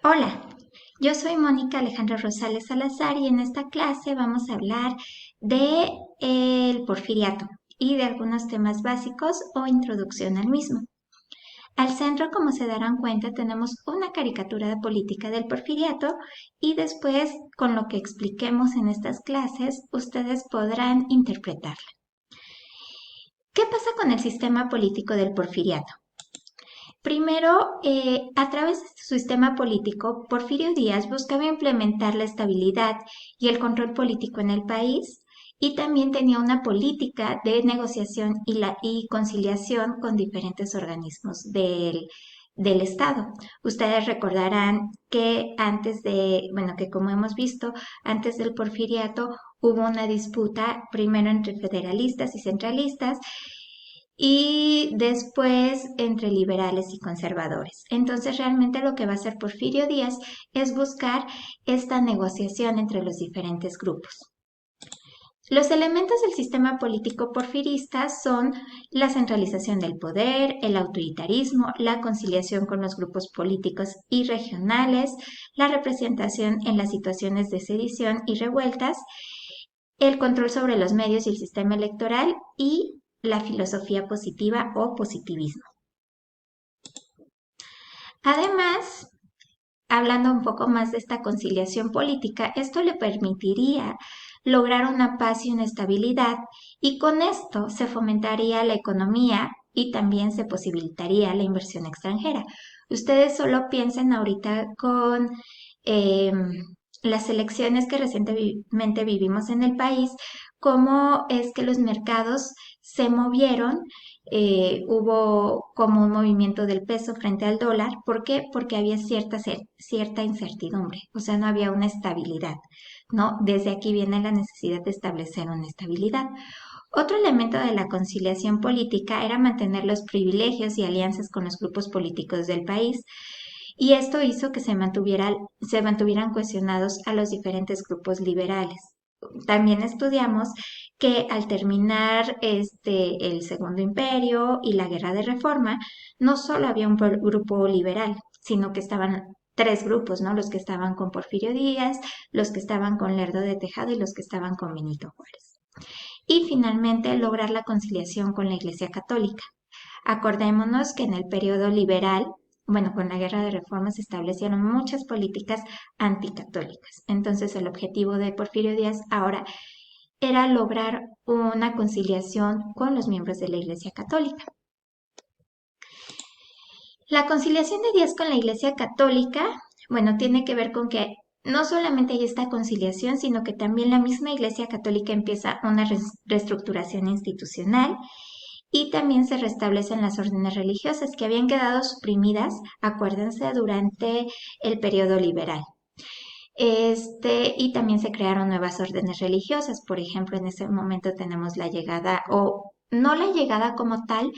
Hola, yo soy Mónica Alejandra Rosales Salazar y en esta clase vamos a hablar de el porfiriato y de algunos temas básicos o introducción al mismo. Al centro, como se darán cuenta, tenemos una caricatura política del porfiriato y después, con lo que expliquemos en estas clases, ustedes podrán interpretarla. ¿Qué pasa con el sistema político del porfiriato? Primero, a través de su sistema político, Porfirio Díaz buscaba implementar la estabilidad y el control político en el país y también tenía una política de negociación y conciliación con diferentes organismos del Estado. Ustedes recordarán que que como hemos visto, antes del porfiriato hubo una disputa primero entre federalistas y centralistas y después entre liberales y conservadores. Entonces, realmente lo que va a hacer Porfirio Díaz es buscar esta negociación entre los diferentes grupos. Los elementos del sistema político porfirista son la centralización del poder, el autoritarismo, la conciliación con los grupos políticos y regionales, la representación en las situaciones de sedición y revueltas, el control sobre los medios y el sistema electoral y la filosofía positiva o positivismo. Además, hablando un poco más de esta conciliación política, esto le permitiría lograr una paz y una estabilidad y con esto se fomentaría la economía y también se posibilitaría la inversión extranjera. Ustedes solo piensen ahorita con eh, las elecciones que recientemente vivimos en el país, cómo es que los mercados se movieron, hubo como un movimiento del peso frente al dólar. ¿Por qué? Porque había cierta incertidumbre, o sea, no había una estabilidad, ¿no? Desde aquí viene la necesidad de establecer una estabilidad. Otro elemento de la conciliación política era mantener los privilegios y alianzas con los grupos políticos del país, y esto hizo que se mantuvieran cohesionados a los diferentes grupos liberales. También estudiamos que al terminar el Segundo Imperio y la Guerra de Reforma, no solo había un grupo liberal, sino que estaban tres grupos, ¿no? Los que estaban con Porfirio Díaz, los que estaban con Lerdo de Tejada y los que estaban con Benito Juárez. Y finalmente lograr la conciliación con la Iglesia Católica. Acordémonos que en el periodo liberal, bueno, con la guerra de reforma se establecieron muchas políticas anticatólicas. Entonces el objetivo de Porfirio Díaz ahora era lograr una conciliación con los miembros de la Iglesia Católica. La conciliación de Díaz con la Iglesia Católica, bueno, tiene que ver con que no solamente hay esta conciliación, sino que también la misma Iglesia Católica empieza una reestructuración institucional y también se restablecen las órdenes religiosas que habían quedado suprimidas, acuérdense, durante el periodo liberal. Y también se crearon nuevas órdenes religiosas. Por ejemplo, en ese momento tenemos la llegada, o no la llegada como tal,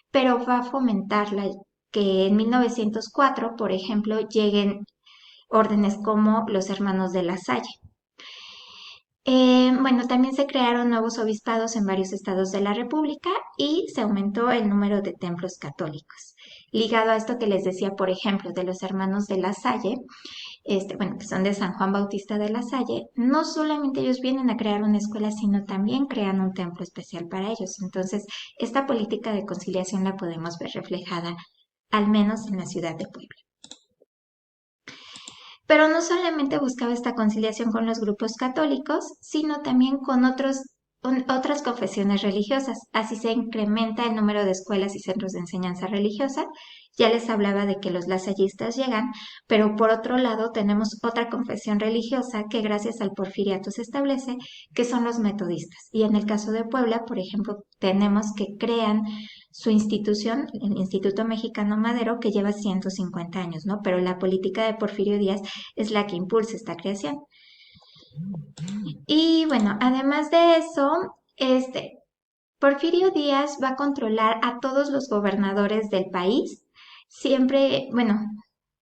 pero va a fomentarla, que en 1904, por ejemplo, lleguen órdenes como los Hermanos de la Salle. Bueno, también se crearon nuevos obispados en varios estados de la República y se aumentó el número de templos católicos. Ligado a esto que les decía, por ejemplo, de los Hermanos de la Salle, bueno, que son de San Juan Bautista de la Salle, no solamente ellos vienen a crear una escuela, sino también crean un templo especial para ellos. Entonces, esta política de conciliación la podemos ver reflejada, al menos en la ciudad de Puebla. Pero no solamente buscaba esta conciliación con los grupos católicos, sino también con otras confesiones religiosas. Así se incrementa el número de escuelas y centros de enseñanza religiosa. Ya les hablaba de que los lasallistas llegan, pero por otro lado tenemos otra confesión religiosa que gracias al porfiriato se establece, que son los metodistas. Y en el caso de Puebla, por ejemplo, tenemos que crean su institución, el Instituto Mexicano Madero, que lleva 150 años, ¿no? Pero la política de Porfirio Díaz es la que impulsa esta creación. Y bueno, además de eso, Porfirio Díaz va a controlar a todos los gobernadores del país, siempre, bueno,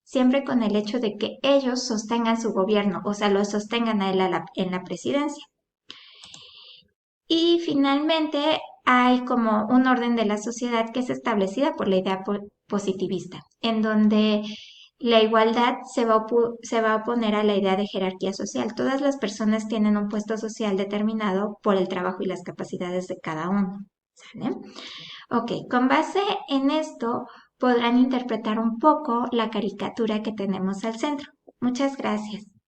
siempre con el hecho de que ellos sostengan su gobierno, o sea, lo sostengan a él en la presidencia. Y finalmente hay como un orden de la sociedad que es establecida por la idea positivista, en donde La igualdad se va a oponer a la idea de jerarquía social. Todas las personas tienen un puesto social determinado por el trabajo y las capacidades de cada uno. ¿Sale? Ok, con base en esto podrán interpretar un poco la caricatura que tenemos al centro. Muchas gracias.